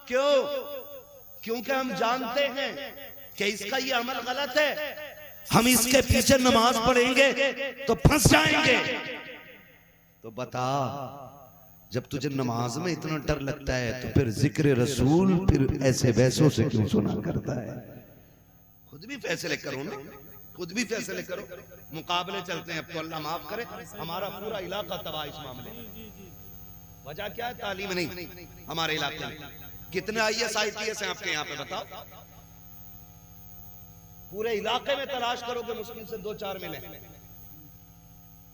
क्यों? क्योंकि हम जानते हैं कि इसका ये अमल गलत है, हम इसके पीछे नमाज पढ़ेंगे तो फंस जाएंगे। तो बता, जब तुझे नमाज में इतना डर लगता है तो फिर जिक्र रसूल फिर ऐसे वैसों से क्यों सुना करता है? खुद भी फैसले करो ना, खुद भी फैसले करो। मुकाबले चलते हैं, अब तो अल्लाह माफ करे हमारा पूरा इलाका तबाह इस मामले में। वजह क्या है? तालीम नहीं हमारे इलाके में। कितने IAS IPS हैं आपके यहाँ पे बताओ? पूरे इलाके में तलाश करोगे मुश्किल से 2-4 मिले,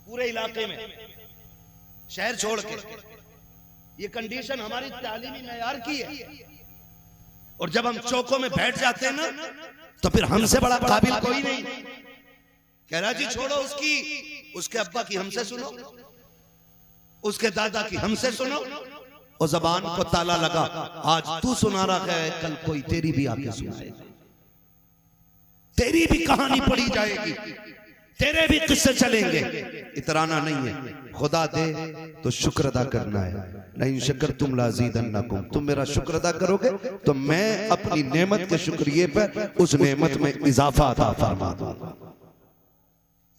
पूरे इलाके में, शहर छोड़ के। ये कंडीशन हमारी तालीमी मेयार की है। और जब हम चौकों में बैठ जाते हैं ना, तो फिर हमसे बड़ा काबिल कोई नहीं। कह रहा जी छोड़ो उसकी, उसके अब्बा की हमसे सुनो, उसके दादा की हमसे सुनो। और जबान को ताला लगा, आज तू सुना रहा है, कल कोई तेरी भी आके सुनाएगा, तेरी भी कहानी पढ़ी जाएगी, तेरे भी किस्से चलेंगे। इतराना नहीं है, खुदा दे तो शुक्र अदा करना है। नहीं शक्र तुम लाज़ीदन्नकुम, तुम मेरा शुक्र अदा करोगे तो मैं अपनी नेमत के शुक्रिये पर उस नेमत में इजाफा अता फरमा दूंगा,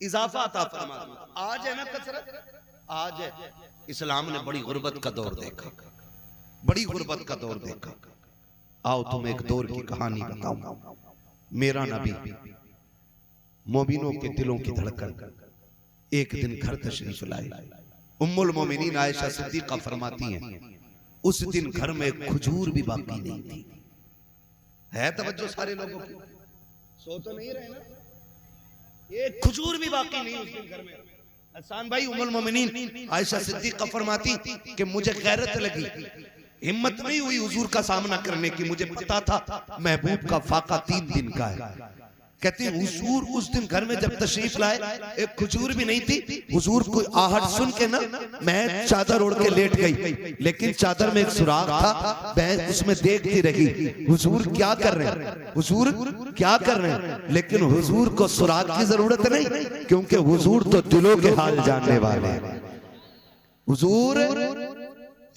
इजाफा अता फरमा दूंगा। आज है ना कसरत, आज है। इस्लाम ने बड़ी गुर्बत का दौर देखा, बड़ी गुर्बत का दौर देखा। आओ तुम एक दौर की कहानी बताऊं। मेरा नबी, मोमिनों के दिलों की धड़कन, एक दिन घर तशरीफ लाए। उम्मुल मोमिनीन आयशा सिद्दीका फरमाती हैं, उस दिन घर में खजूर भी बाकी नहीं थी। है तवज्जो सारे लोगों की? सो तो नहीं रहे ना? एक खजूर भी बाकी नहीं उस दिन घर में। हसन भाई, उम्मुल मोमिनीन आयशा सिद्दीका फरमाती कि मुझे गैरत लगी, हिम्मत नहीं हुई हुजूर का सामना करने की। मुझे पता था महबूब का फाका 3 दिन का है। कहते हैं हुजूर उस दिन घर में जब तशरीफ लाए, एक खजूर भी नहीं थी। हुजूर को आहट सुन के ना मैं चादर ओढ़ के लेट गई, लेकिन चादर में एक सुराख था, मैं उसमें देखती रही हुजूर क्या कर रहे हैं, हुजूर क्या कर रहे हैं। लेकिन हुजूर को सुराख की जरूरत नहीं, क्योंकि हुजूर तो दिलों के हाल जानने वाले हैं। हुजूर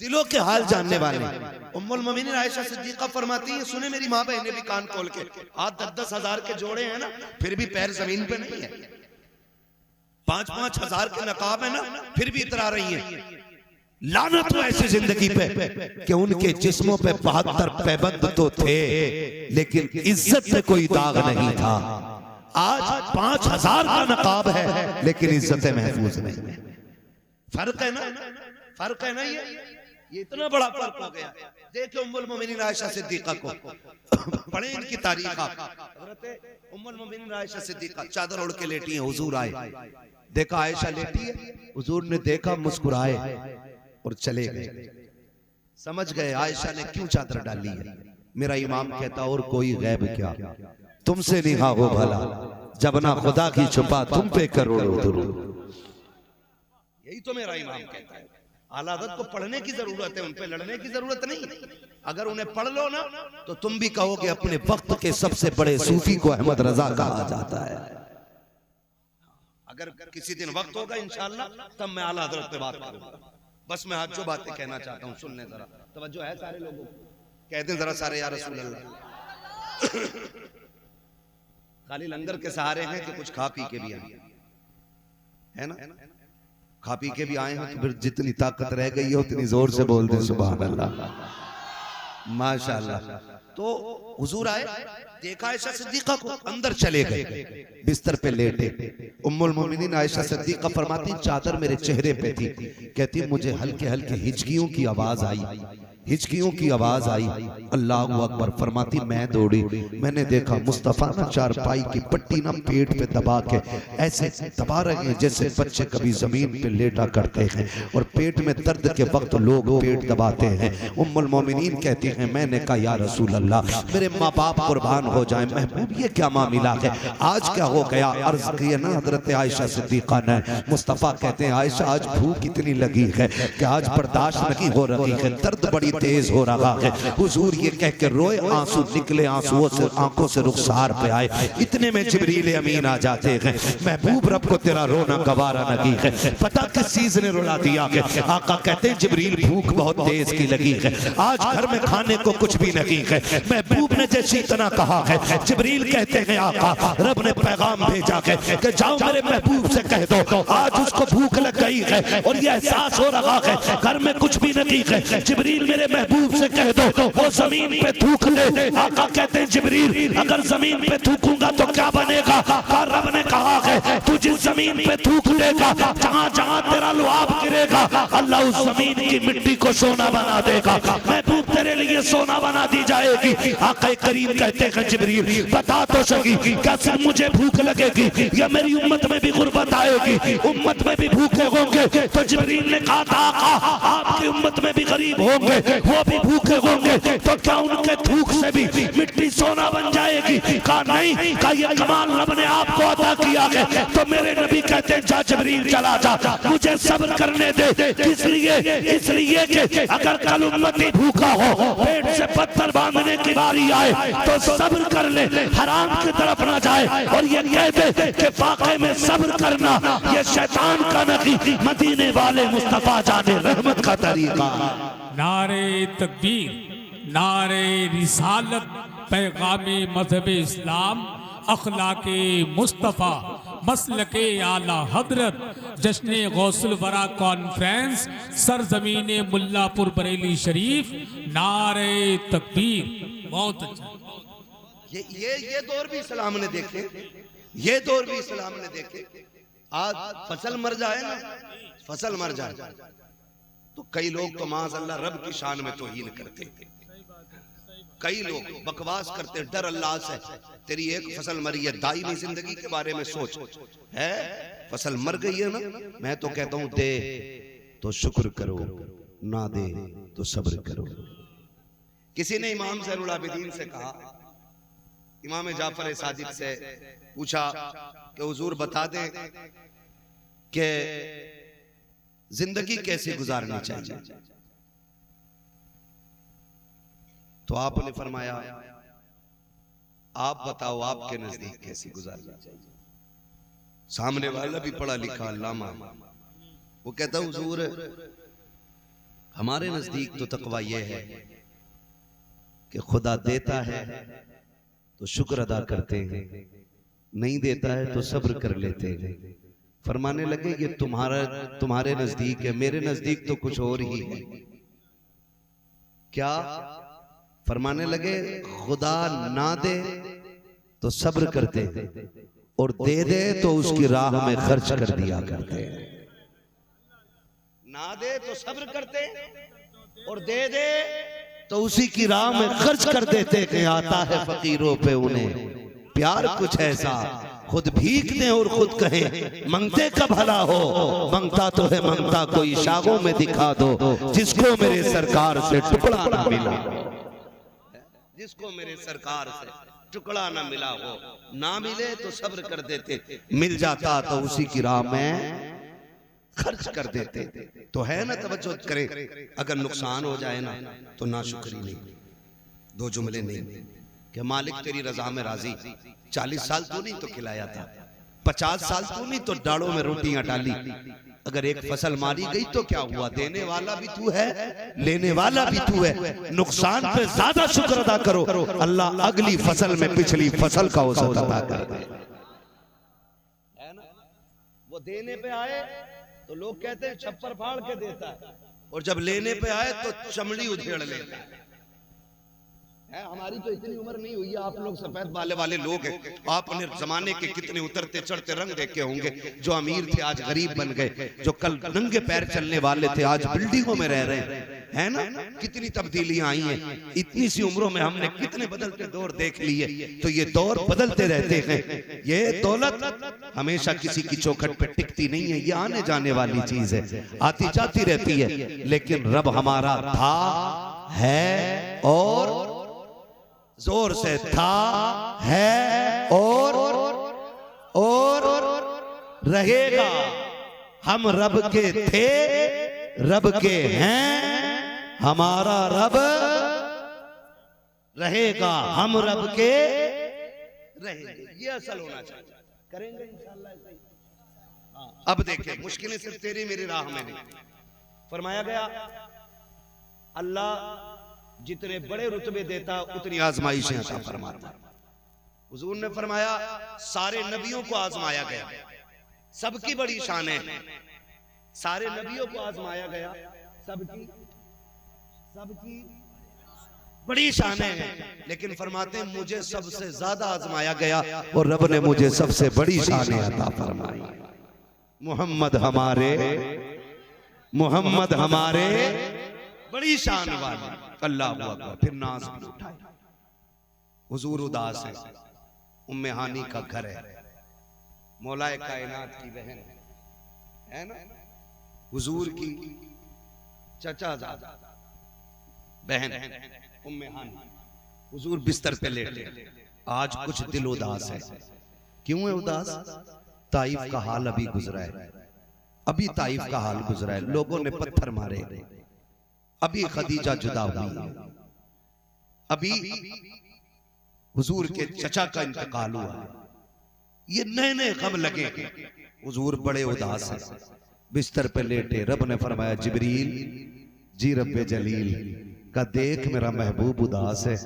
दिलों के हाल जानने वाले। उम्मुल मोमिनीन आयशा सिद्दीका फरमाती है, सुने मेरी माँ बहनें भी कान खोल के, आज 10-10 हजार के जोड़े हैं ना, फिर भी पैर जमीन पे नहीं है। 5-5 हजार के नकाब है ना, फिर भी इतरा रही है। लानत हो ऐसी जिंदगी पे कि उनके जिस्मों पे 72 पैबंद तो थे, लेकिन इज्जत पे कोई दाग नहीं था। आज 5000 का नकाब है, लेकिन इज्जतें महफूज नहीं है। फर्क है ना, फर्क है ना। ये इतना बड़ा फर्क हो गया। देखो उम्मुल मोमिनीन आयशा सिद्दीका को, पढ़े इनकी तारीख आप। हज़रत उम्मुल मोमिनीन आयशा सिद्दीका चादर ओढ़ के लेटी हैं, हुजूर आए, देखा आयशा लेटी है, हुजूर ने देखा, मुस्कुराए और चले गए। समझ गए आयशा ने क्यों चादर डाली है। मेरा इमाम कहता और कोई गैब क्या, तुमसे निहा हो भला, जब ना खुदा की छुपा तुम पे करोड़ों दुरूद। यही तो मेरा इमाम कहता है। आलादत को पढ़ने की जरूरत है, उन पे लड़ने की जरूरत नहीं। अगर उन्हें पढ़ लो ना तो तुम भी कहोगे अपने वक्त के सबसे बड़े सूफी को अहमद रजा कहा जाता है। अगर किसी दिन वक्त होगा इंशाअल्लाह, तब मैं आला हज़रत पे बात करूंगा। बस मैं आज जो बातें कहना चाहता हूँ सुनने, जरा तवज्जो है सारे लोगों को। कहते हैं जरा सारे या रसूल अल्लाह। खाली लंगर के सहारे हैं कि कुछ खा पी के भी आए है ना? खा पी के भी आए हैं तो फिर जितनी ताकत रह गई है उतनी जोर से बोल दे सुभान अल्लाह, माशाअल्लाह। तो हुजूर आए, देखा आयशा सिद्दीका को, अंदर चले गए, बिस्तर पे लेटे। उम्मुल मोमिनीन आयशा सिद्दीका फरमाती चादर मेरे चेहरे पे थी। कहती मुझे हल्के हल्के हिचकियों की आवाज आई, हिचकियों की आवाज आई। अल्लाह अकबर। फरमाती मैं दौड़ी, मैंने देखा मुस्तफा ना चारपाई की पट्टी ना पेट पे दबा के ऐसे दबा रहे हैं जैसे बच्चे कभी जमीन पे लेटा करते हैं, और पेट में दर्द के वक्त लोग पेट दबाते हैं। उम्मुल मोमिनीन कहती हैं मैंने कहा या रसूल अल्लाह मेरे माँ बाप कुर्बान हो जाए, महबूब ये क्या मामला है, आज क्या हो गया। अर्ज किया ना हजरत आयशा सिद्दीका ने। मुस्तफा कहते हैं आयशा आज भूख इतनी लगी है कि आज बर्दाश्त नहीं हो रही है, दर्द बड़ी तेज हो रहा है। हुजूर ये कह के रोए, आंसू निकले, आंसुओं से आंखों से रुखसार पे आए। इतने में जिब्रील अमीन आ जाते हैं। महबूब रब को तेरा रोना गवारा नहीं है। पता किस चीज ने रुला दिया है? आका कहते हैं जिब्रील भूख बहुत तेज की लगी है, आज घर में खाने को कुछ भी नहीं है। महबूब ने जैसी इतना कहा है, जिब्रील कहते हैं आका रब ने पैगाम भेजा है कि जाओ मेरे महबूब से कह दो आज उसको भूख लग गई है और ये एहसास हो रहा है घर में कुछ भी नहीं है। जिब्रील मेरे महबूब से कह दो वो जमीन पे थूक दे। आका कहते हैं जिब्रील अगर जमीन पे थूकूंगा तो क्या बनेगा? रब ने कहा है तू जिस जमीन पे थूक देगा, जहां जहां तेरा लुआब गिरेगा, अल्लाह उस जमीन की मिट्टी को सोना बना देगा। महबूब तेरे लिए सोना बना दी जाएगी। आका करीम कहते हैं जिब्रील बता तो सही क्या सिर्फ मुझे भूख लगेगी या मेरी उम्मत में भी गुर्बत आएगी, उम्मत में भी भूखे होंगे? तो जिब्रील ने कहा था आका आपकी उम्मत में भी गरीब होंगे, वो भी भूखे होंगे, तो क्या उनके थूक से भी मिट्टी सोना बन जाएगी? कहा नहीं, का ये कमाल रब ने आपको अता किया है। तो मेरे नबी कहते हैं जा जिब्रील चला जा, मुझे सब्र करने दे। इसलिए कि अगर कल उम्मती भूखा हो, पेट से पत्थर बांधने की बारी आए तो सब्र कर ले, हराम की तरफ ना जाए। और ये कह दे कि वाकई में सब्र करना ये शैतान का नहीं, मदीने वाले मुस्तफा जाने रहमत का तरीका। नारे तकबीर, नारे रिसालत, पैगामे मजहब इस्लाम, अखलाके मुस्तफ़ा, मसलके आला हजरत, जश्न गौसुल वरा कॉन्फ्रेंस, सरजमीने मुल्लापुर बरेली शरीफ। नारे तकबीर। बहुत अच्छा। ये दौर भी इस्लाम ने देखे, ये दौर भी इस्लाम ने देखे। आज फसल मर जाए ना, फसल मर जाए तो कई लोग तो माज़अल्लाह रब की शान में तौहीन करते, कई लोग बकवास करते डर अल्लाह से। तेरी एक फसल मरी है, दायमी जिंदगी के बारे में सोच है। फसल मर गई है ना, मैं तो कहता हूं दे तो शुक्र करो, ना दे तो सब्र करो। किसी ने इमाम ज़ैनुल आबिदीन से कहा, इमाम जाफर सादिक से पूछा कि हुजूर बता दें कि जिंदगी कैसे गुजारनी चाहिए? तो आपने फरमाया आप बताओ आपके नजदीक कैसी गुजारनी चाहिए? सामने वाला भी पढ़ा लिखा अल्लामा, वो कहता हुजूर हमारे नजदीक तो तकवा यह है कि खुदा देता है तो शुक्र अदा करते हैं, नहीं देता है तो सब्र कर लेते हैं। फरमाने लगे ये तुम्हारे नजदीक है, मेरे नजदीक तो कुछ और ही है। क्या? फरमाने लगे खुदा ना दे तो सब्र करते हैं और दे दे तो उसकी राह में खर्च कर दिया करते हैं। ना दे तो सब्र करते और दे दे तो उसी की राह में खर्च कर देते कि आता है फकीरों पे उन्हें प्यार कुछ ऐसा, खुद भीख दें और खुद कहें मंगते का भला हो। मंगता तो है मंगता कोई शागों में दिखा दो, जिसको मेरे सरकार से टुकड़ा ना मिला, जिसको मेरे सरकार से टुकड़ा ना मिला हो। ना मिले तो सब्र कर देते, मिल जाता तो उसी की राह में खर्च कर देते। तो है ना, तवज्जो करें। अगर नुकसान हो जाए ना तो नाशुक्री नहीं, दो जुमले नहीं कि मालिक तेरी रजा में राजी, 40 साल तू नहीं तो खिलाया था, 50 साल तू नहीं तो डालों में रोटियां डाली। अगर एक फसल मारी गई तो क्या हुआ? देने वाला भी तू है, लेने वाला भी तू है। नुकसान पे ज्यादा शुक्र अदा करो, अल्लाह अगली फसल में पिछली फसल का औसत अदा कर दे। है ना? वो देने पे आए तो लोग कहते हैं छप्पर फाड़ के देता है, और जब लेने पे आए तो चमड़ी उधेड़ लेता है। हमारी तो इतनी उम्र नहीं हुई है, आप लोग सफेद बाले वाले लोग हैं, आपने जमाने के कितने उतरते चढ़ते रंग देखे होंगे। जो अमीर थे आज गरीब बन गए, जो कल नंगे पैर चलने वाले थे आज बिल्डिंगों में रह रहे हैं, है ना? कितनी तब्दीलियां आई हैं इतनी सी उम्रों में, हमने कितने बदलते दौर देख लिए। तो ये दौर बदलते रहते हैं। ये दौलत हमेशा किसी की चौखट पे टिकती नहीं है, ये आने जाने वाली चीज है, आती जाती रहती है। लेकिन रब हमारा था, है और जोर से था, है और रहेगा। हम रब के थे, रब के हैं हमारा रब रहेगा, हम रब के रहेंगे। ये असल होना चाहिए, करेंगे इंशाअल्लाह ऐसा ही। अब देखिए, मुश्किलें सिर्फ तेरी मेरी राह में नहीं। फरमाया गया अल्लाह जितने बड़े रुतबे देता उतनी आजमाइशें अता फरमाता। हुजूर ने फरमाया सारे नबियों को आजमाया गया, सबकी बड़ी शानें हैं। सारे नबियों को आजमाया गया, सबकी बड़ी शानें हैं, लेकिन फरमाते हैं मुझे सबसे ज्यादा आजमाया गया और रब ने मुझे सबसे बड़ी शान अता फरमाई। मोहम्मद हमारे बड़ी शान वाले। अल्लाह अकबर। फिर नाज भी उठाए। हुजूर उदास है, उम्मे हानी का घर है, मौलाए कायनात की बहन है ना, हुजूर की चचाजादा बहन उम्मे हानी। हुजूर बिस्तर पे लेटे, आज कुछ दिल उदास है। क्यों है उदास? ताइफ का हाल अभी गुजरा है, अभी ताइफ का हाल गुजरा है, लोगों ने पत्थर मारे, अभी खदीजा जुदा हुई, अभी हुजूर के चचा का इंतकाल हुआ, ये नए नए गम लगे। हुजूर बड़े उदास हैं, बिस्तर पे लेटे। रब ने फरमाया जिब्रील जी रब्बे जलील का देख मेरा महबूब उदास है,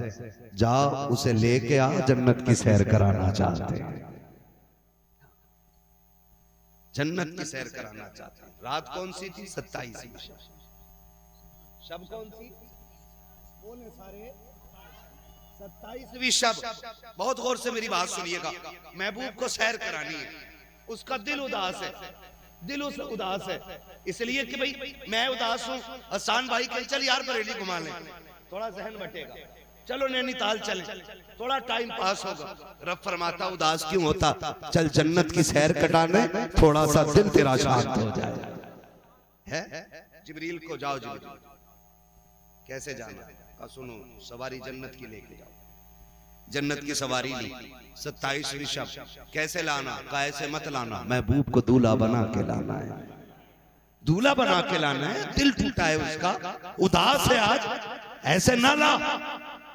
जा उसे लेके आ, जन्नत की सैर कराना चाहते हैं। जन्नत की सैर कराना चाहते हैं। रात कौन सी थी? 27वीं। शब कौन सी? बोले सारे 27वीं शब। बहुत गौर से मेरी बात सुनिएगा, महबूब को सैर करानी है, उसका दिल उदास है, दिल उस उदास है इसलिए कि भाई मैं उदास हूं। हसन भाई कल चल यार बरेली घुमा लें, थोड़ा जहन बटेगा, चलो नैनीताल चलें, थोड़ा टाइम पास होगा। रब फरमाता उदास क्यों होता, चल जन्नत की सैर कटाने, थोड़ा सा दिल तेरा शांत हो जाए। है जिब्रील को जाओ, जिब्रील कैसे जाना? का सुनो, सवारी जन्नत की लेके जाओ। जन्नत की सवारी ली, 27वीं शब। कैसे लाना? का ऐसे मत लाना, महबूब को दूल्हा बना के लाना है, दूल्हा बना के लाना है। दिल टूटा है उसका, उदास है आज, ऐसे ना ला।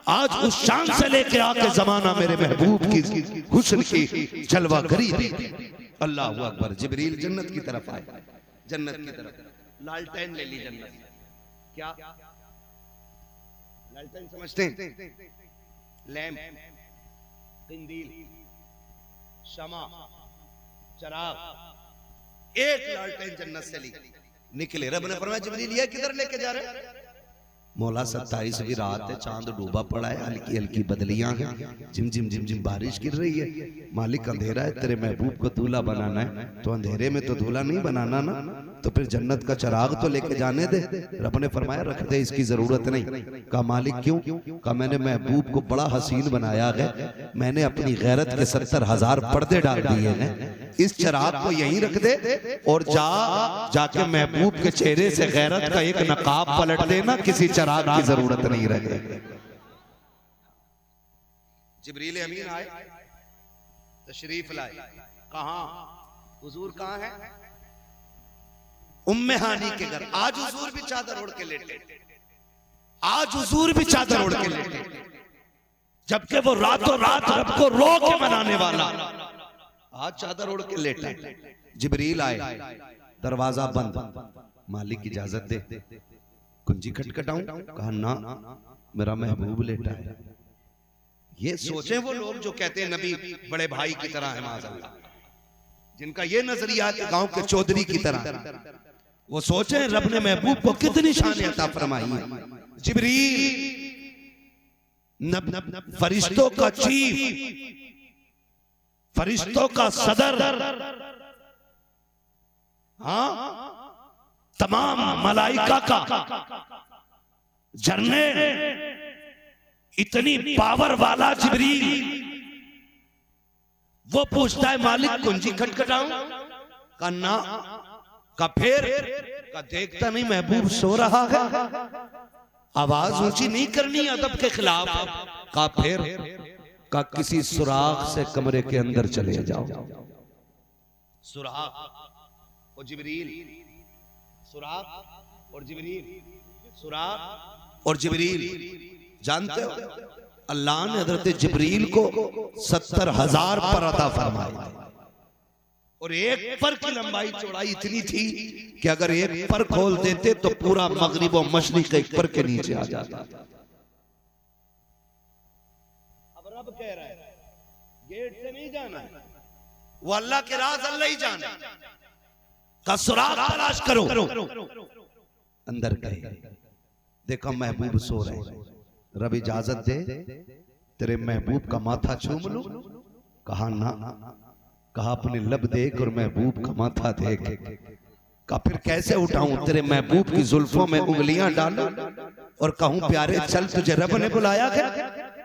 आज उस शान से लेके आके जमाना मेरे महबूब की हुस्न की जलवा करी थी। अल्लाह अकबर। जिब्रील जन्नत की तरफ आए, जन्नत की तरफ। लालटेन ले ली जन्नत। क्या लालटेन समझते हैं? लैंप, कंदील, शमा, चराग। एक लालटेन जन्नत से ली, निकले। रब ने फरमाया जिब्रील ये किधर लेके जा रहे? मौला 27वीं रात है, चांद डूबा पड़ा है, हल्की हल्की बदलियां हैं, झिम झिम झिम झिम बारिश गिर रही है। मालिक अंधेरा है, तेरे महबूब को दूल्हा बनाना है, तो अंधेरे में तो दूल्हा नहीं बनाना ना, तो फिर जन्नत का चराग तो लेके जाने दे। रब ने फरमाया रख दे, इसकी जरूरत नहीं। कहा मालिक क्यों? कहा मैंने महबूब को बड़ा हसीन बनाया है, मैंने अपनी गैरत के 70,000 पर्दे डाल दिए हैं, इस चराग को यहीं रख दे और जाके महबूब के चेहरे से गैरत का एक नकाब पलट देना, किसी चराग की जरूरत नहीं रहे। जिब्रील अमीन आए, तशरीफ लाए। कहां? हुजूर कहां है? उम्मे हानी के घर। आज हुजूर भी चादर ओढ़ के लेटे, आज हुजूर भी चादर ओढ़ के लेटे, जबकि वो रातों रात रब को रो के मनाने वाला आज चादर ओढ़ के लेटा। जिब्रील आए, दरवाजा बंद। मालिक इजाजत दे, कुंजी खटखटाऊं? कहा ना, मेरा महबूब लेटा है। ये सोचें वो लोग जो कहते हैं नबी बड़े भाई की तरह है, माज़अल्लाह, जिनका ये नजरिया है गांव के चौधरी की तरह, वो सोचें रब ने महबूब को कितनी शान अता फरमाई है। जिब्रील फरिश्तों का चीफ, फरिश्तों का सदर, हाँ, तमाम मलाइका का झरने, इतनी पावर वाला जिब्रील, वो पूछता है मालिक कुंजी खटखटाऊं? का ना। का फिर? का देखता नहीं महबूब सो रहा है, आवाज ऊंची नहीं करनी अदब के खिलाफ। का फिर? का किसी सुराख से कमरे के अंदर चले जाओ। सुराख और जिब्रील, सुराख और जिब्रील सुराग और जिब्रील। जानते हो अल्लाह ने हजरत जिब्रील को 70,000 पर अता फरमाया और एक पर की लंबाई चौड़ाई इतनी थी कि अगर एक पर खोल देते तो पूरा मगरिब और मशरिक एक पर के नीचे आ जाता। अब रब कह रहा है गेट से नहीं जाना है, वो अल्लाह के राज अल्लाह ही जाने का सुराग तलाश करो। अंदर गए, देखा महबूब सो रहे। रब इजाजत दे तेरे महबूब का माथा चूम लूं? कहा ना। कहा अपने लब देख और महबूब का माथा देख। कहा फिर कैसे उठाऊं? तेरे महबूब की जुल्फों में उंगलियां डालूं और कहूं प्यारे चल तुझे रब ने बुलाया गया?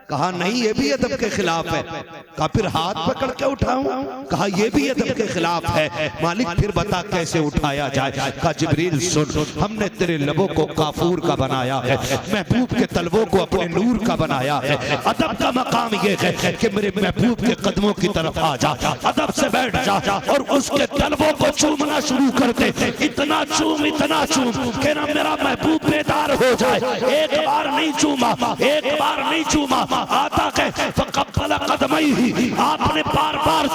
कहा नहीं, ये भी अदब के खिलाफ है। कहा फिर हाथ पकड़ के उठाऊं? कहा ये भी अदब के खिलाफ है। मालिक फिर बता कैसे उठाया जाए? कहा जिब्रील सुन, हमने तेरे लबों को काफूर का बनाया है, महबूब के तलवों को अपने नूर का बनाया है। अदब का मकाम ये है कि मेरे महबूब के कदमों की तरफ आ जा, अदब से बैठ जा और उसके तलवों को चूमना शुरू कर दे। इतना चूम कि ना मेरा महबूब बेदार हो जाए। एक बार नहीं चूमा, एक बार नहीं चूमा, आता है फकब्बल कदमैहि, आपने बार बार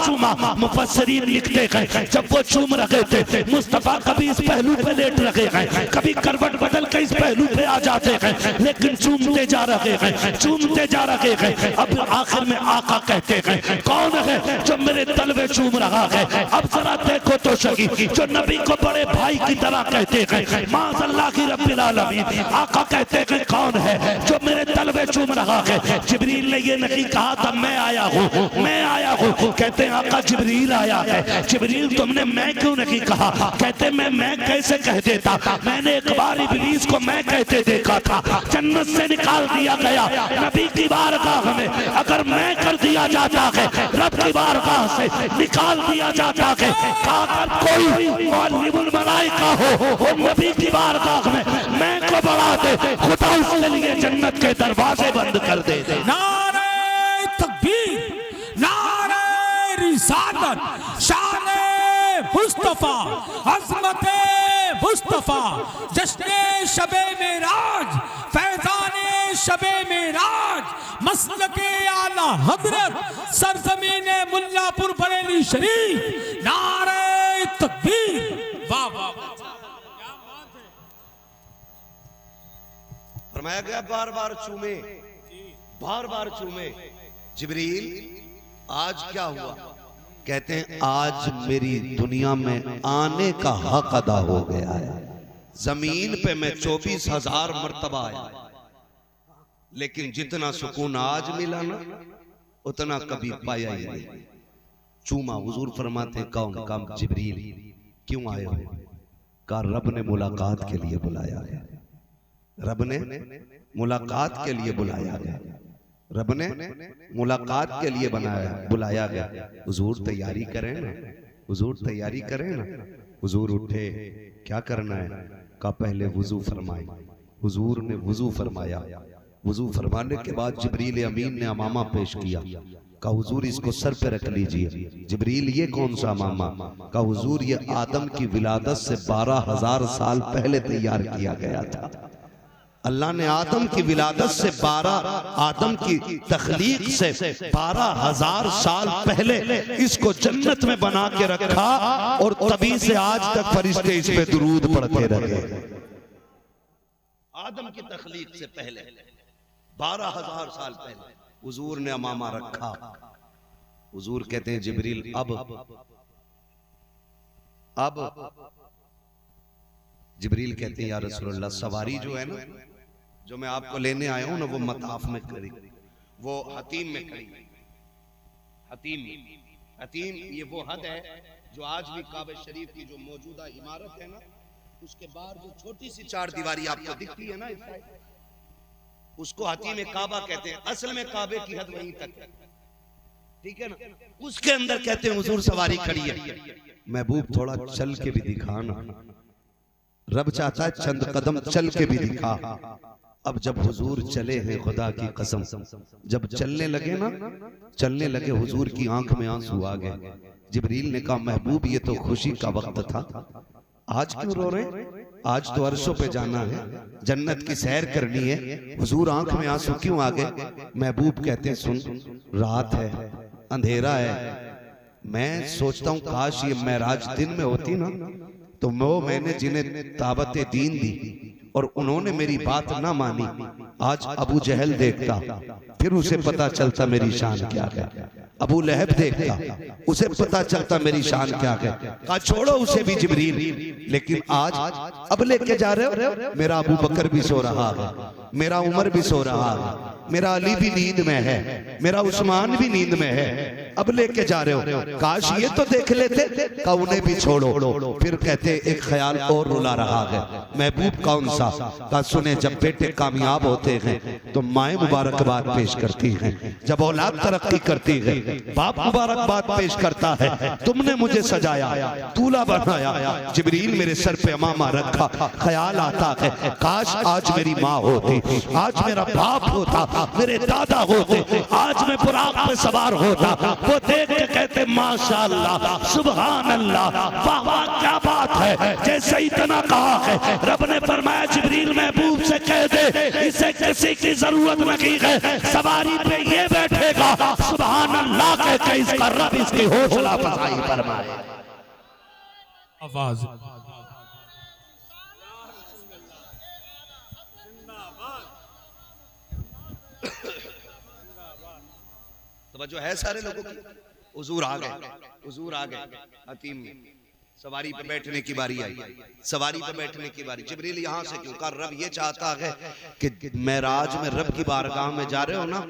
चूमा। मुफस्सिरीन लिखते हैं जब वो चूम रहे थे मुस्तफा कभी इस पहलू पे लेट रहे हैं, कभी करवट बदल के इस पहलू पे आ जाते हैं, लेकिन चूमते जा रहे हैं। अब आखिर में आका कहते हैं कौन है जो मेरे तलवे चूम रहा है? अब जरा देखो तो सही, जो नबी को बड़े भाई की तरह कहते हैं, माज़अल्लाह की रब्बिल आलमीन। आका कहते हैं कौन है जो मेरे तलवे चूम रहा है? जिब्रील ने ये नहीं कहा था मैं आया हूँ। कहते हैं आका जिब्रील आया है। जिब्रील तुमने मैं क्यों नहीं कहा? कहते मैं कैसे कह देता? मैंने एक बार इब्लीस को मैं कहते देखा था, जन्नत से निकाल दिया गया। नबी की बारगाह में अगर मैं कर दिया जाता है, रब की बारगाह से निकाल दिया जाता है। अगर कोई मुअल्लिमुल मलाइका हो और नबी की बारगाह में मैं को बढ़ा दे, खुदा उसके लिए जन्नत के दरवाजे बंद कर दे। नारे तकबीर, नारे रिसालत, शाने मुस्तफा, अज़मते मुस्तफा, जश्ने शबे मेराज, फैज़ाने शबे मेराज, मसलके आला हज़रत, सरज़मीने मुल्लापुर बरेली शरीफ। नारे तकबीर। वाह वाह वाह, फरमाया गया बार बार चूमे। जिब्रील आज क्या हुआ? कहते हैं आज मेरी दुनिया में आने का हक अदा हो गया है। जमीन पे मैं 24,000 मर्तबा आया, लेकिन जितना सुकून आज मिला ना उतना कभी पाया ही नहीं। चूमा। हुजूर फरमाते हैं कौन? काम जिब्रील। क्यों आए हो? कहा रब ने मुलाकात के लिए बुलाया है। रब ने मुलाकात के लिए बुलाया गया। रब ने मुलाकात के लिए बुलाया गया। हुजूर तैयारी करें ना, हुजूर तैयारी करें ना। हुजूर उठे, क्या करना है? कहा पहले वुजू फरमाए। हुजूर ने वुजू फरमाया। वुजू फरमाने के बाद जिब्रील अमीन ने अमामा पेश किया। कहा हुजूर इसको सर पे रख लीजिए। जिब्रील ये कौन सा अमामा? कहा हुजूर ये आदम की विलादत से 12,000 साल पहले तैयार किया गया था। अल्लाह ने आदम की विलादत से आदम की तख्लीक से 12,000 साल पहले इसको जन्नत में बना के रखा और तभी से आज तक फरिश्ते इस पे दुरूद पढ़ते रहे। आदम की तख्लीक से पहले 12,000 साल पहले हुजूर ने अमामा रखा। हुजूर कहते हैं जिब्रील अब जिब्रील कहते हैं या रसूलल्लाह सवारी जो है ना, जो मैं आपको लेने आया हूं ना, वो मताफ में खड़ी, वो हतीम में खड़ी। हतीम ये वो हद है जो आज भी काबा शरीफ की जो मौजूदा इमारत है ना, उसके बाहर जो छोटी सी 4 दीवारी आपको दिखती है ना, उसको हतीम काबा कहते हैं। असल में काबे की हद वहीं तक है, ठीक है ना। उसके अंदर कहते हैं हुजूर सवारी खड़ी है। महबूब थोड़ा चल के भी दिखाना। रब चाहता है चंद कदम चल के भी दिखा। अब जब हुजूर चले हैं खुदा की कसम, जब चलने लगे हुजूर की आंख में आंसू आ गए। जिब्रील ने कहा महबूब ये तो खुशी का वक्त था, आज क्यों रो रहे? आज तो अरशों पे जाना है, जन्नत की सैर करनी है। हुजूर आंख में आंसू क्यों आ गए? महबूब कहते हैं सुन, रात है, अंधेरा है, मैं सोचता हूं काश ये मेराज दिन में होती ना, तो मैंने जिन्हें दावत दीन दी और उन्होंने मेरी बात ना मानी, आज अबू जहल देखता, फिर उसे पता चलता मेरी शान क्या है। अबू लहब देखता, उसे पता चलता मेरी शान क्या है। कहा छोड़ो उसे भी जिब्रील, लेकिन आज अब लेके जा रहे हो, मेरा अबू बकर भी सो रहा है, मेरा उमर भी सो रहा है, मेरा अली भी नींद में है, मेरा उस्मान भी नींद में है, अब लेके जा रहे हो, काश ये तो देख लेते। का उन्हें भी छोड़ो। फिर कहते एक ख्याल और रुला रहा है। महबूब कौन सा? का सुने, जब बेटे कामयाब होते हैं तो माएं मुबारकबाद पेश करती हैं, जब औलाद तरक्की करती है बाप मुबारकबाद पेश करता है, तुमने मुझे सजाया, दूल्हा बनाया, जिब्रील मेरे सर पे अमामा रखा, ख्याल आता है काश आज मेरी माँ होती, आज मेरा बाप होता, मेरे दादा होते, आज मैं बुराक पे सवार होता। वो देख के कहते माशाअल्लाह, सुभान अल्लाह, वाह वाह क्या बात है। जैसे इतना कहा है, रब ने फरमाया जिब्रील महबूब से कह दे इसे किसी की जरूरत नहीं है, सवारी पे ये बैठेगा, सुभान अल्लाह कह के इसका रब इसकी हौसला अफजाई फरमाए। आवाज जो है सारे लोगों की। हुजूर आ गए, हुजूर आ गए, हतीम सवारी पे बैठने की बारी आई, सवारी पे बैठने की बारी। जिब्रील यहाँ से क्यों? कहा रब ये चाहता है कि मेराज में रब की बारगाह में जा रहे हो ना,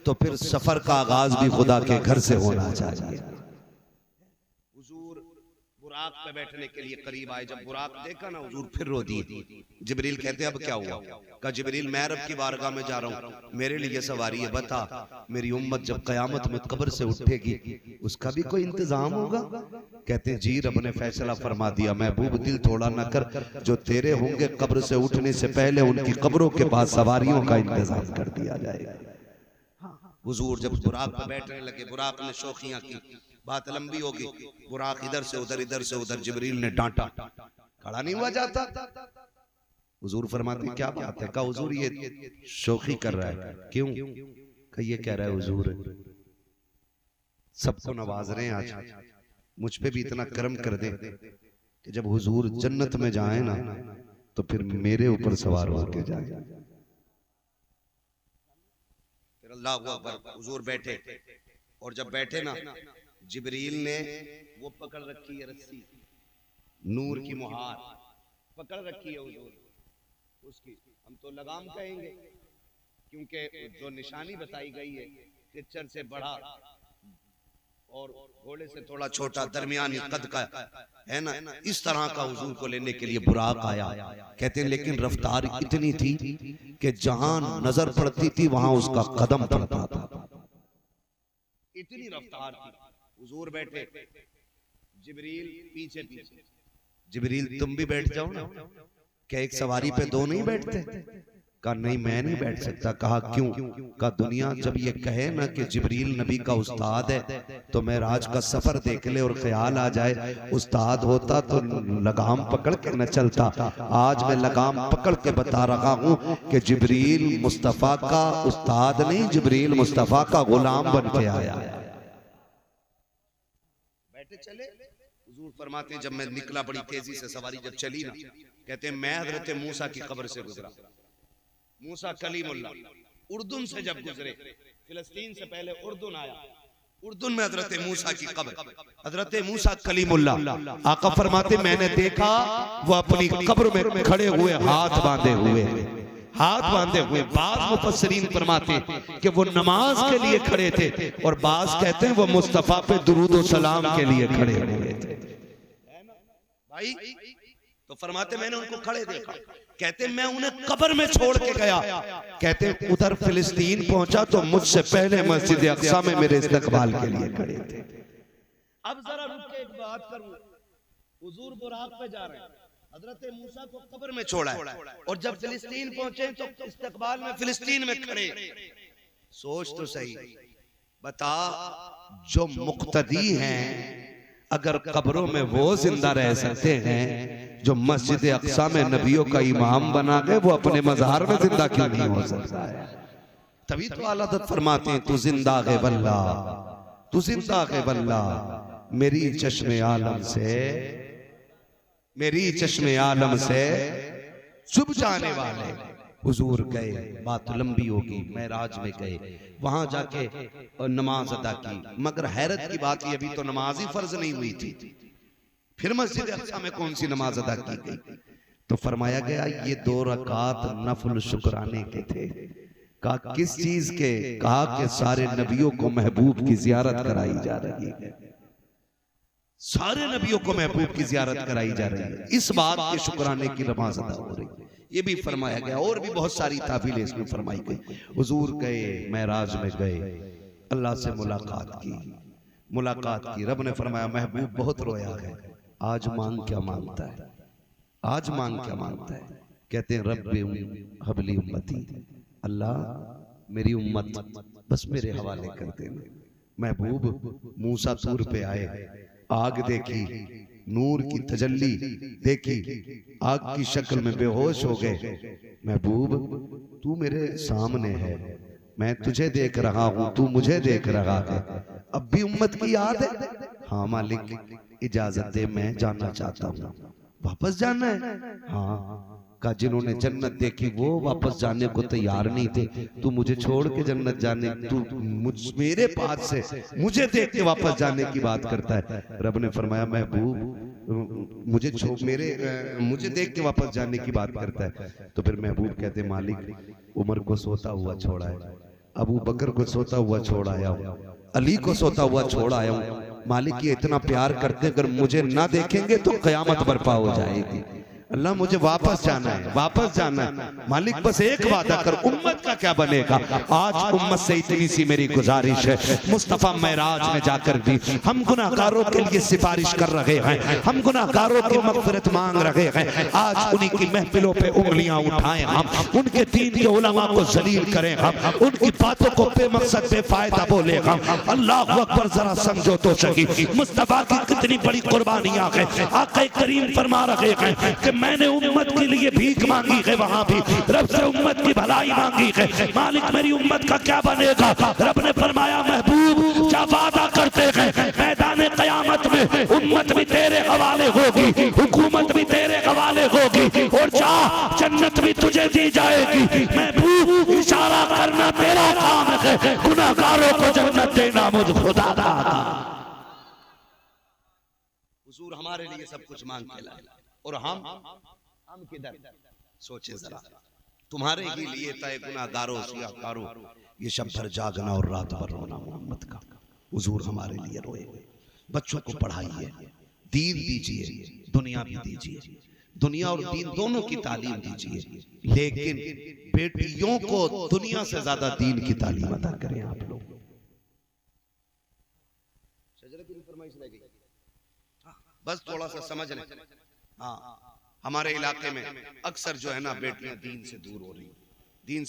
तो फिर सफर का आगाज भी खुदा के घर से होना चाहिए। हुजूर बुराक पे बैठने के लिए करीब आए, जब बुराक देखा ना हुजूर फिर रो दिए। जिब्रील कहते अब क्या हुआ? कहा जिब्रील मैं रब की बारगाह में जा रहा हूँ, मेरे लिए सवारी है, बता मेरी उम्मत जब कयामत में कब्र से उठेगी उसका भी कोई इंतजाम होगा? कहते हैं जी रब ने फैसला फरमा दिया, महबूब दिल थोड़ा ना कर, जो तेरे होंगे कब्र से उठने से पहले उनकी कब्रों के पास सवारियों का इंतजाम कर दिया जाएगा। हुजूर जब बुराक पे बैठने लगे, बुराक ने शौखियां की, बात लंबी होगी, बुराक इधर से उधर, इधर से उधर, जिब्रील ने डांटा, खड़ा नहीं हुआ जाता। हुजूर फरमाते क्या बात है? कहा हुजूर ये शौखी कर रहा है। क्यों? कहा ये कह रहा है हुजूर सबको नवाज रहे हैं, आज मुझ पे भी इतना करम कर दे कि जब हुजूर जन्नत में जाए ना तो फिर मेरे ऊपर सवार होकर जाए। फिर अल्लाह अकबर, हुजूर बैठे, और जब बैठे ना जिब्रील ने वो पकड़ रखी है रस्सी, नूर की मुहार पकड़ रखी है हुजूर उसकी, हम तो लगाम कहेंगे क्योंकि जो निशानी बताई गई है टिच्चर से बड़ा और घोड़े से थोड़ा छोटा दरमियानी कद का है ना, इस तरह का हुजूर को लेने के लिए बुराक आया। कहते हैं लेकिन रफ्तार इतनी थी कि जहां नजर पड़ती थी वहां उसका कदम पड़ता था, इतनी रफ्तार थी। हुजूर बैठे, जिब्रील पीछे पीछे। जिब्रील तुम भी बैठ जाओ ना। क्या एक सवारी पे दो नहीं बैठते? कहा नहीं मैं नहीं बैठ सकता। कहा क्यों? कहा दुनिया जब ये कहे ना कि जिब्रील नबी का उस्ताद है तो मैं राज का सफर देख ले और ख्याल आ जाए उस्ताद होता तो लगाम पकड़ के न चलता। आज मैं लगाम पकड़ के बता रहा हूं कि जिब्रील मुस्तफा का उस्ताद नहीं, जिब्रील मुस्तफा का गुलाम बन के आया। बैठे चले, हुजूर फरमाते जब मैं निकला बड़ी तेजी से सवारी जब चली ना, कहते हैं मैं हजरत मूसा की कब्र से गुजरा। मूसा कलीमुल्लाह उर्दुन से जब गुजरे, फिलिस्तीन से पहले उर्दुन आया, उर्दुन में हजरत मूसा की कब्र, हजरत मूसा कलीमुल्लाह। आका फरमाते मैंने देखा वो अपनी कब्र में खड़े हुए हाथ बांधे हुए, हाथ बांधे हुए। बाज़ मुफस्सिरीन फरमाते कि वो नमाज के लिए खड़े थे और बाज़ कहते हैं वो मुस्तफा पे दुरूद और सलाम के लिए खड़े हुए थे। भाई तो फरमाते मैंने उनको खड़े देखा, कहते मैं उन्हें कब्र में छोड़ के गया। कहते उधर फिलिस्तीन पहुंचा तो मुझसे पहले मस्जिद अक्सा में मेरे इस्तकबाल के लिए खड़े थे। अब जरा रुक के एक बात करूं, हुजूर बुराक पे जा रहे हैं, हजरत मूसा को कब्र में छोड़ा है और जब फिलिस्तीन पहुंचे तो इस्तकबाल में फिलिस्तीन में खड़े। सोच तो सही, बता जो मुक्तदी हैं अगर कब्रों में वो जिंदा रह सकते हैं जो मस्जिद अक्सा में नबियों का इमाम बना गए, वो अपने मज़ार में जिंदा क्यों नहीं हो सकता है? तभी तो आला हज़रत फरमाते हैं, तू जिंदा है वल्ला, तू जिंदा है वल्ला, मेरी चश्मे आलम से, मेरी चश्मे आलम से चुभ जाने वाले हुजूर गए। बात लंबी होगी, मेराज में गए, वहां जाके नमाज अदा की, मगर हैरत की बात ये, अभी तो नमाज ही फर्ज नहीं हुई थी, फिर मस्जिद अक्सा में कौन सी नमाज अदा की गई? तो फरमाया गया ये 2 रकात नफल शुक्राने के थे। कहा किस चीज के? कहा कि सारे नबियों को महबूब की जियारत कराई जा रही है, सारे नबियों को महबूब की जियारत कराई जा रही है, इस बात के शुक्राने की नमाज अदा हो रही है। ये भी फरमाया गया, और भी बहुत सारी ताबीलें इसमें फरमाई गई। हुजूर गए, मेराज में गए, अल्लाह से मुलाकात की। रब ने फरमाया महबूब बहुत रोया है, आज मांग क्या मांगता है? आज मांग क्या मांगता है? कहते हैं रब्बी हबली उम्मती, अल्लाह मेरी उम्मत बस मेरे हवाले कर देना। महबूब मूसा तूर पे आए, आग देखी, नूर की तजल्ली देखी, आग की शक्ल में बेहोश हो गए। महबूब तू मेरे सामने है, मैं तुझे देख रहा हूं, तू मुझे देख रहा है, अब भी उम्मत की याद है? हाँ मालिक इजाजत दे, मैं जानना चाहता हूँ। वापस जाना है? हाँ। का जिन्होंने जन्नत देखी वो वापस जाने को तैयार नहीं थे, तू मुझे छोड़ के जन्नत जाने, तू मेरे पास से मुझे देख के वापस जाने की बात करता है। रब ने फरमाया महबूब मुझे देख के वापस जाने की बात करता है। तो फिर महबूब कहते मालिक उमर को सोता हुआ छोड़ा है, अबू बकर को सोता हुआ छोड़ आया हूँ, अली को सोता हुआ छोड़ आया हूँ। मालिक ये इतना प्यार करते, अगर मुझे ना देखेंगे तो कयामत बर्पा हो जाएगी। अल्लाह मुझे वापस जाना है, वापस जाना है। मालिक बस एक वादा कर, उम्मत का क्या बनेगा? आज उम्मत से इतनी सी मेरी गुजारिश है, मुस्तफा मेराज में जाकर भी हम गुनाहगारों के लिए सिफारिश कर रहे हैं, हम गुनाहगारों की मग़फ़िरत मांग रहे हैं। आज उन्हीं की महफिलों पे उंगलियां उठाएं हम, उनके दीन के उलमा को जलील करें हम, उनकी बातों को बेमकसद बेफायदा बोले हम। अल्लाह अकबर, जरा समझो तो सही मुस्तफा की कितनी बड़ी कुर्बानियां हैं। आका करीम फरमा रहे हैं कि मैंने उम्मत के लिए भीख मांगी है, वहां भी रब से उम्मत की भलाई मांगी है। मालिक मेरी उम्मत का क्या बनेगा? रब ने फरमाया महबूब क्या वादा करते हैं, मैदान क़यामत में उम्मत भी तेरे हवाले होगी, हुकूमत भी तेरे हवाले होगी, और जा जन्नत भी तुझे दी जाएगी। महबूब इशारा करना तेरा काम है, गुनाहगारों को जन्नत देना मुझ खुदा दा। हुजूर हमारे लिए सब कुछ मांग के लाए, और हम किधर? सोचे जरा, तुम्हारे ही लिए तय गुनाहगारों सियाकारों ये शब भर जागना और रात भर रोना मोहम्मद का। हुजूर हमारे लिए रोए। बच्चों को पढ़ाइए, दीन दीजिए, दुनिया भी दीजिए, दुनिया और दीन दोनों की तालीम दीजिए, लेकिन बेटियों को दुनिया से ज्यादा दीन की तालीम अता करें आप लोग। बस थोड़ा सा समझ लें। हाँ, हमारे इलाके में अक्सर जो है ना बेटियां दीन से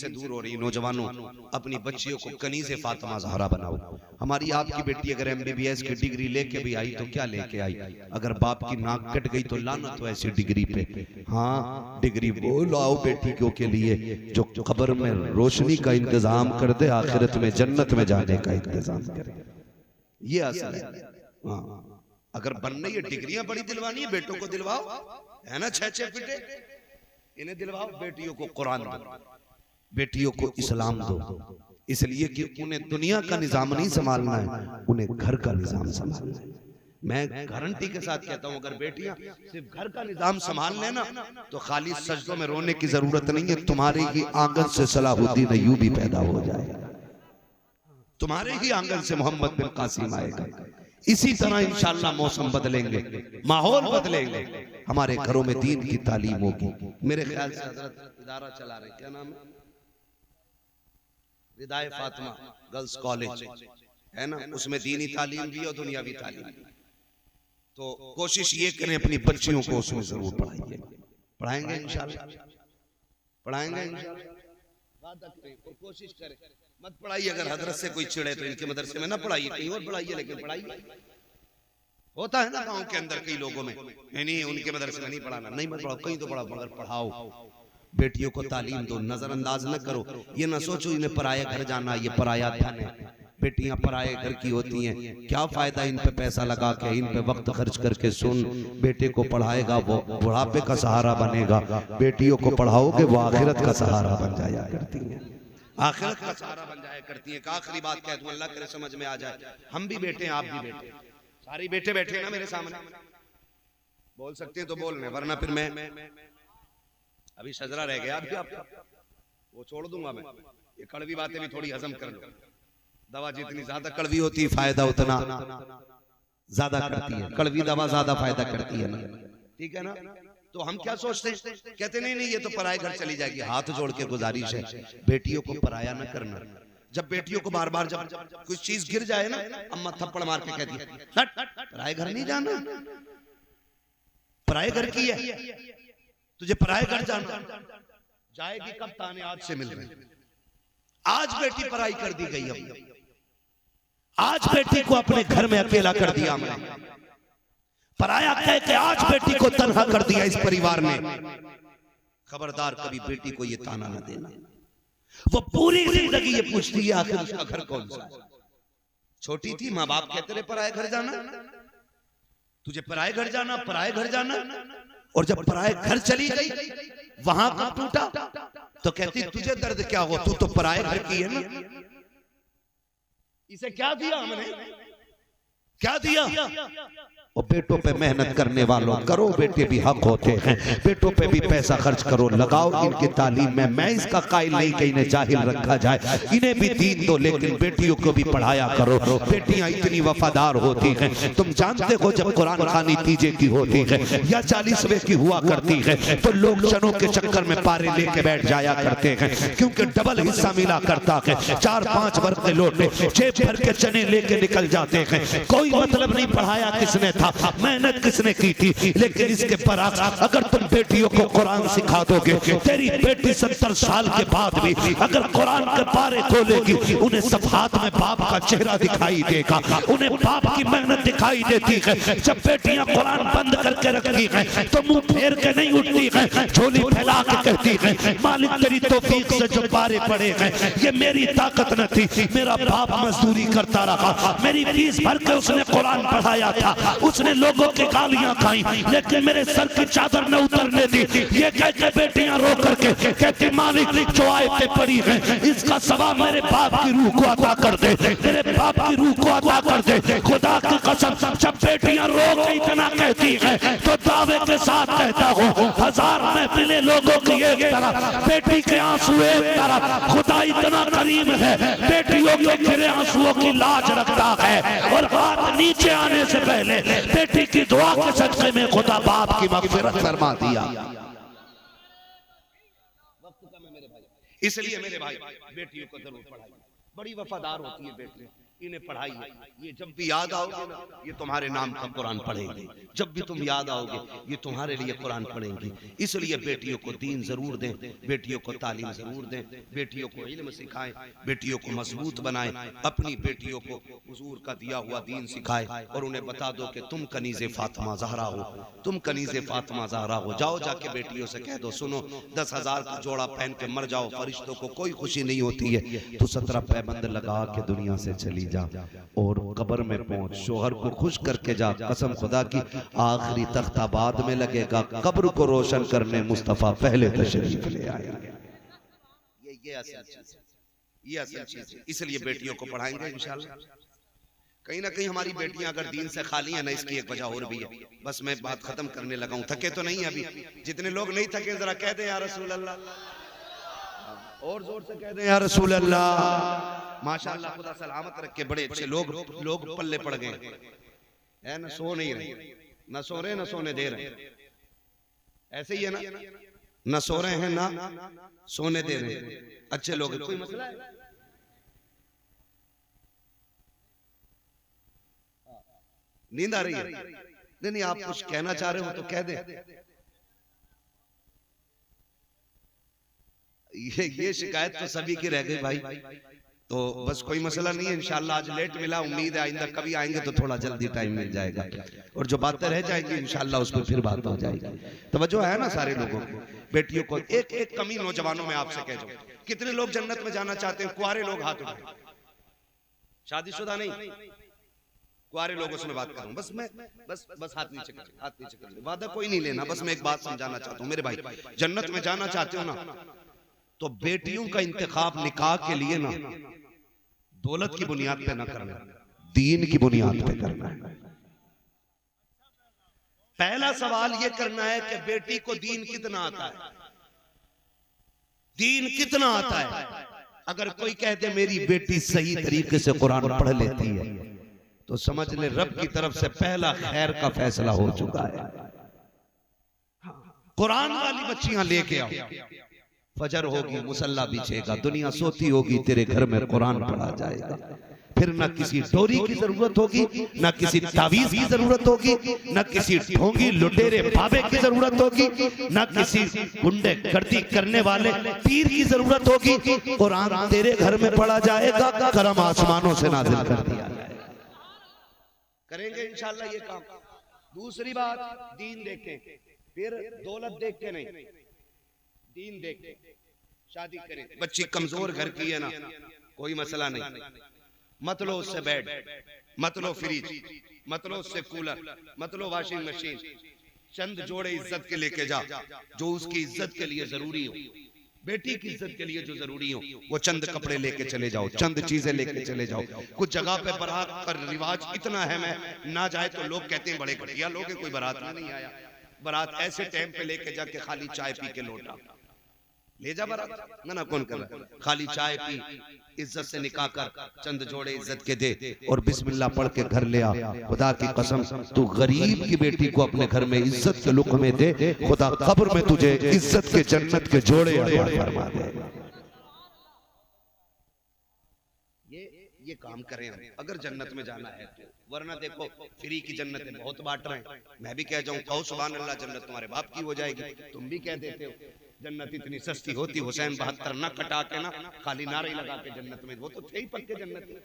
दूर हो रही। नौजवानों अपनी बच्चियों को कनीज़े फातिमा ज़हरा बनाओ। हमारी आपकी बेटी अगर MBBS की डिग्री लेके भी आई तो क्या लेके आई? अगर बाप की नाक कट गई तो लानत हो ऐसी डिग्री पे। हाँ, डिग्री वो लाओ बेटियों के लिए जो कब्र में रोशनी का इंतजाम कर दे, आखिरत में जन्नत में जाने का इंतजाम करे। ये असल है। हाँ, अगर बनने ये डिग्रियां बड़ी दिलवानी है, बेटों को दिलवाओ, है ना, 6-6 पिटे इन्हें दिलवाओ। बेटियों को कुरान दो, बेटियों को इस्लाम दो, इसलिए कि उन्हें दुनिया का निजाम नहीं संभालना है, उन्हें घर का निजाम संभालना है। मैं गारंटी के साथ कहता हूं, अगर बेटियां सिर्फ घर का निजाम संभाल लेना तो खाली सजदों में रोने की जरूरत नहीं है। तुम्हारे ही आंगन से सलाहुद्दीन अय्यूबी पैदा हो जाएगा, तुम्हारे ही आंगन से मोहम्मद बिन कासिम आएगा। इसी तरह इंशाअल्लाह मौसम बदलेंगे, माहौल बदलेंगे, हमारे घरों में दीन की तालीम होगी। मेरे ख्याल से हजरत इदारा चला रहे, क्या नाम है, रिदाए फातिमा गर्ल्स कॉलेज है ना, उसमें दीनी तालीम भी और दुनियावी तालीम भी। तो कोशिश ये करें अपनी बच्चियों को उसमें जरूर पढ़ाइए। पढ़ाएंगे इंशाअल्लाह, पढ़ाएंगे इंशाअल्लाह, वादा करें और कोशिश करें। मत पढ़ाइए, अगर हजरत से कोई चिड़े तो इनके मदरसे में ना पढ़ाइए, कहीं और पढ़ाइए, लेकिन पढ़ाइए। होता है ना गांव के अंदर कई लोगों में, नहीं उनके मदरसे में नहीं पढ़ाना, नहीं मत पढ़ाओ, कहीं तो पढ़ाओ, मगर पढ़ाओ, बेटियों को तालीम दो, नजरअंदाज न करो। ये ना सोचो इन्हें पराया घर जाना, ये पराया धन है। बेटियां पराये घर की होती हैं, क्या फायदा इन पे पैसा लगा के, इन पे वक्त खर्च करके। सुन, बेटे को पढ़ाएगा वो बुढ़ापे का सहारा बनेगा, बेटियों को पढ़ाओगे वो आखिरत का सहारा बन जाया करती हैं, आखिरत का सहारा बन जाया करती है। आखिरी बात कह दूं, अल्लाह करे समझ में आ जाए, हम भी बेटे हैं आप भी बेटे, सारी बेटे बैठे ना मेरे सामने, बोल सकते हैं तो बोल रहे, वरना फिर मैं अभी सजरा रह गया, अभी आपका वो छोड़ दूंगा मैं। ये कड़वी बातें भी थोड़ी हजम कर लो, दवा जितनी ज्यादा कड़वी होती है फायदा उतना ज्यादा करती है, कड़वी दवा ज्यादा फायदा करती है ना, ठीक है ना। तो हम क्या सोचते हैं, कहते नहीं नहीं ये तो पराये घर चली जाएगी। हाथ जोड़ के गुजारिश है, बेटियों को पराया न करना। जब बेटियों को बार बार जब कुछ चीज गिर जाए ना, अम्मा थप्पड़ मार के कहती है पराये घर नहीं जाना, पराये घर की है, तुझे पराये घर जाना, जाएगी कब, ताने आज से मिल रहे। आज बेटी पराई कर दी गई, अब आज बेटी को अपने घर में अकेला कर दिया हमने, पराया कह के आज बेटी को तन्हा कर दिया इस परिवार ने। खबरदार कभी बेटी को ये ताना न देना, वो पूरी जिंदगी ये पूछती है आखिर उसका घर कौन सा है। छोटी थी, माँ बाप कहते रहे पराये घर जाना, तुझे पराये घर जाना, पराये घर जाना, और जब पराये घर चली गई वहां कब टूटा, तो कहती तुझे दर्द क्या हो, तू तो पराये घर की है ना। इसे क्या दिया हमने, क्या दिया। और बेटों पे मेहनत करने वालों, करो, बेटे भी हक होते हैं, बेटों पे भी पैसा खर्च करो, लगाओ इनकी तालीम में। मैं इसका कायल नहीं कि इन्हें जाहिल रखा जाए, इन्हें भी दीन दो, लेकिन बेटियों को भी पढ़ाया करो। बेटियां इतनी वफादार होती हैं, तुम जानते हो जब कुरान खानी तीजे की होती है या 40वें की हुआ करती है तो लोग चनों के चक्कर में पारे लेके बैठ जाया करते हैं, क्योंकि डबल हिस्सा मिला करता है। 4-5 वर्ग के लोटे जेब भर के चने लेके निकल जाते हैं। कोई मतलब नहीं पढ़ाया किसने था, मेहनत किसने की थी, लेकिन इसके बरअक्स अगर तुम बेटियों को कुरान सिखा दोगे, तेरी बेटी 70 साल के बाद भी अगर कुरान के पारे खोलेगी, उन्हें सब हाथ में बाप का चेहरा दिखाई देगा, उन्हें बाप की मेहनत दिखाई देती है। जब बेटियां कुरान बंद करके रखती हैं तो मुंह फेर के नहीं उठती हैं, झोली फैला के कहती हैं मालिक तेरी तौफीक से जो पारे पड़े हैं, ये मेरी ताकत न थी, मेरा बाप मजदूरी करता रहा, मेरी फीस भर के उसने कुरान पढ़ाया था, उसने लोगों की गालियां खाई, लेकिन मेरे सर की चादर न उतरने दी। ये कह के बेटियां रो करके कहती मालिक जो आयतें पड़ी हैं इसका सवाब मेरे बाप की रूह को अता कर दे, मेरे बाप की रूह को अता कर दे। खुदा की कसम, जब बेटियां रो के इतना कहती हैं तो दावे के साथ कहता हूँ, 1000 महफिलें लोगों की एक तरफ, बेटी के आंसू एक तरफ। खुदा इतना करीम है, बेटियों के गिरे आंसुओं की लाज रखता है, और हाथ नीचे आने से पहले बेटी की दुआ के सदक़े में खुदा बाप की मग़फ़िरत फरमा दिया। इसलिए मेरे भाई बेटियों को जरूर पढ़ाइए, बड़ी वफादार होती है बेटियां, इन्हें पढ़ाइए। ये जब भी याद आओगे ना, ये तुम्हारे नाम का कुरान पढ़ेंगे, जब भी तुम याद आओगे ये तुम्हारे लिए कुरान पढ़ेंगी। इसलिए बेटियों को दीन जरूर दें, बेटियों को तालीम जरूर दें, बेटियों को इल्म सिखाएं, बेटियों को मजबूत बनाएं, अपनी बेटियों को हुजूर का दिया हुआ दीन सिखाएं, और उन्हें बता दो कि तुम कनीज़े फातिमा ज़हरा हो, तुम कनीज़े फातिमा ज़हरा हो। जाओ जाके बेटियों से कह दो, सुनो 10,000 का जोड़ा पहन के मर जाओ, फरिश्तों को कोई खुशी नहीं होती है, तो 17 पैबंद लगा के दुनिया से चली जा, और कब्र में पहुंच शोहर को खुश करके जा। कसम खुदा की आखिरी तख्ता बाद में लगेगा, कब्र को रोशन करने मुस्तफा पहले तशरीफ ले आएंगे। ये असल चीज है, ये असल चीज है। इसलिए बेटियों को पढ़ाएंगे इंशाल्लाह। कहीं ना कहीं हमारी बेटियां अगर दीन से खाली है ना, इसकी एक वजह और भी है। बस मैं बात खत्म करने लगा हूं, थके तो नहीं अभी। जितने लोग नहीं थके जरा कह दें या रसूल अल्लाह, और जोर से कह दें या रसूल अल्लाह। माशाअल्लाह, खुदा सलामत रखे, बड़े अच्छे लोग पल्ले पड़ गए है ना, सो नहीं रहे, न सो रहे न सोने दे रहे, ऐसे ही है ना, न सो रहे हैं ना सोने दे रहे, अच्छे लोग। कोई मसला है? नींद आ रही है? नहीं, आप कुछ कहना चाह रहे हो तो कह दे। ये शिकायत तो सभी की रह गई भाई, तो बस कोई मसला नहीं है, इंशाल्लाह आज लेट मिला, उम्मीद है आइंदा कभी आएंगे तो थोड़ा जल्दी टाइम मिल जाएगा, और जो बातें रह जाएंगी इंशाल्लाह उस पर फिर बात हो जाएगी। तवज्जो है ना सारे लोगों को, बेटियों को। एक एक कमी नौजवानों में आपसे कह दूं, कितने लोग जन्नत में जाना चाहते हैं? कुआरे लोग हाथ उठाएं, शादीशुदा नहीं, कुआरे लोगों से मैं बात करूं। बस मैं बस हाथ नीचे कर, हाथ नीचे कर, वादा कोई नहीं लेना, बस मैं एक बात समझाना चाहता हूं मेरे भाई, जन्नत में जाना चाहते हो ना तो बेटियों का इंतखाब निकाह के लिए ना दौलत की बुनियाद पे ना करना, दीन की बुनियाद पे करना है। पहला सवाल ये करना है कि बेटी को दीन कितना आता है, दीन कितना आता है। अगर कोई कहते मेरी बेटी सही तरीके से कुरान पढ़ लेती है तो समझ ले रब की तरफ से पहला खैर का फैसला हो चुका है। कुरान वाली बच्चियां लेके आओ, फजर होगी मुसल्ला बिछेगा, दुनिया सोती होगी तेरे घर में कुरान पढ़ा जाएगा। फिर ना किसी डोरी की जरूरत होगी, ना किसी तावीज की जरूरत होगी, ना किसी ढोंगी लुटेरे बाबे की जरूरत होगी, ना किसी गुंडे गर्दी करने वाले पीर की जरूरत होगी। कुरान तेरे घर में पढ़ा जाएगा, करम आसमानों से नाज़िल कर दिया जाएगा। करेंगे इंशाल्लाह ये काम। दूसरी बात, दीन देखें, फिर दौलत देख के नहीं, दीन देख के शादी करें। बच्ची कमजोर घर की है ना, कोई मसला नहीं, मत लो उससे बेड, मत लो फ्रिज, मत लो उससे कूलर, मत लो वॉशिंग मशीन, चंद जोड़े इज्जत के लेके जा, जो उसकी इज्जत के लिए जरूरी हो, बेटी की इज्जत के लिए जो जरूरी हो, वो चंद कपड़े लेके चले जाओ, चंद चीजें लेके चले जाओ। कुछ जगह पे बारात का रिवाज इतना है, मैं ना जाए तो लोग कहते हैं बड़े घटिया लोग हैं, कोई बारात में नहीं आया। बारात ऐसे टाइम पे लेके जाके खाली चाय पी के लौटा, ले जा बारात, ना कौन कर रहा है, खाली चाय पी, इज्जत से निकाह कर, चंद जोड़े इज्जत के दे और बिस्मिल्लाह पढ़ के घर ले आ। खुदा की कसम तू गरीब की बेटी को अपने घर में इज्जत के लुक़मे दे, खुदा कब्र में तुझे इज्जत के जन्नत के जोड़े अता फरमा दे। ये काम करें हम, अगर जन्नत में जाना है तो। वरना देखो फ्री की जन्नत बहुत बांट रहे हैं, मैं भी कह जाऊं कहो सुभान अल्लाह, जन्नत तुम्हारे बाप की हो जाएगी, तुम भी कह देते हो जन्नत इतनी सस्ती होती, हुसैन 72 न कटा के ना खाली नारे लगा के जन्नत में, वो तो थे ही पक्के जन्नत में,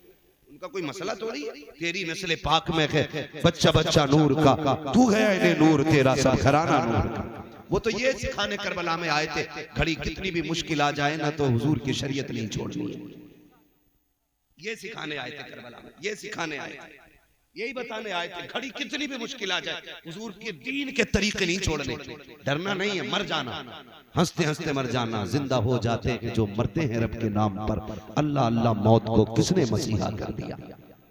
उनका कोई मसला थोड़ी है। तेरी नस्ल पाक में है बच्चा बच्चा नूर का, तू है इन्हें नूर तेरा सब घराना नूर का। वो तो ये सिखाने करबला में आए थे, घड़ी कितनी भी मुश्किल आ जाए ना तो हुजूर की शरीयत नहीं छोड़नी है, ये सिखाने आए थे करबला में, ये सिखाने आए थे, यही बताने आए थे घड़ी कितनी भी मुश्किल आ जाए हुजूर के दीन के तरीके नहीं छोड़ने। डरना नहीं है, मर जाना, हंसते हंसते मर जाना, जिंदा हो जाते हैं जो मरते हैं रब के नाम पर। अल्लाह अल्लाह मौत को किसने मसीहा कर दिया?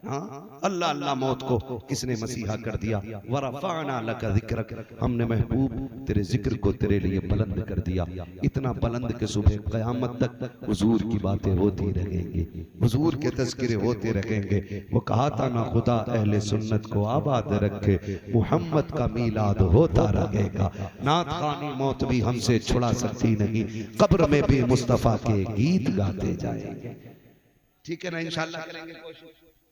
हाँ, अल्लाह अल्लाह मौत को किसने मसीहा कर दिया? वरफ़अना लका ज़िक्रक, हमने महबूब तेरे जिक्र को तेरे लिए बुलंद कर दिया, इतना बुलंद कि सुबह क़यामत तक हुजूर की बातें होती रहेंगी, हुजूर के तज़किरे होते रहेंगे। वो कहा था ना, खुदा अहले सुन्नत को आबाद रखे, मुहम्मद का मीलाद होता रहेगा। नात खानी मौत भी हमसे छुड़ा सकती नहीं, कब्र में भी मुस्तफ़ा के गीत गाते जाएंगे। ठीक है ना, इंशाल्लाह करेंगे कोशिश,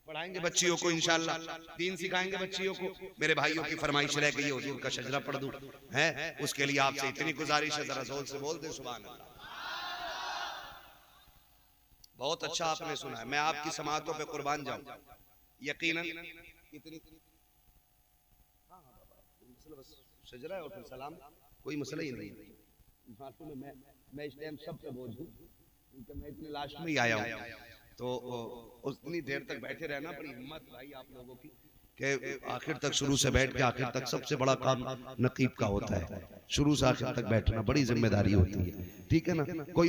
पढ़ाएंगे बच्चियों को, इंशाल्लाह दीन सिखाएंगे बच्चियों को। मेरे भाइयों की फरमाइश रह गई हुजूर का शजरा पढ़ दूं, है उसके लिए आपसे इतनी गुजारिश है, जरा जोर से बोल दे सुभान अल्लाह। बहुत अच्छा आपने सुना है, मैं आपकी समातों पे कुर्बान जाऊं यकीनन। इतनी शजरा है और फिर सलाम, कोई मसला ही नहीं है। मैं इस टाइम सब पे बोझ हूं क्योंकि मैं इतने लास्ट में ही आया हूं, तो उतनी देर तक बैठे रहना, बड़ी हिम्मत भाई आप लोगों की कि आखिर तक, शुरू से बैठ के आखिर तक। सबसे बड़ा काम नकीब का होता है, शुरू से आखिर तक बैठना, बड़ी जिम्मेदारी होती है, ठीक है ना। कोई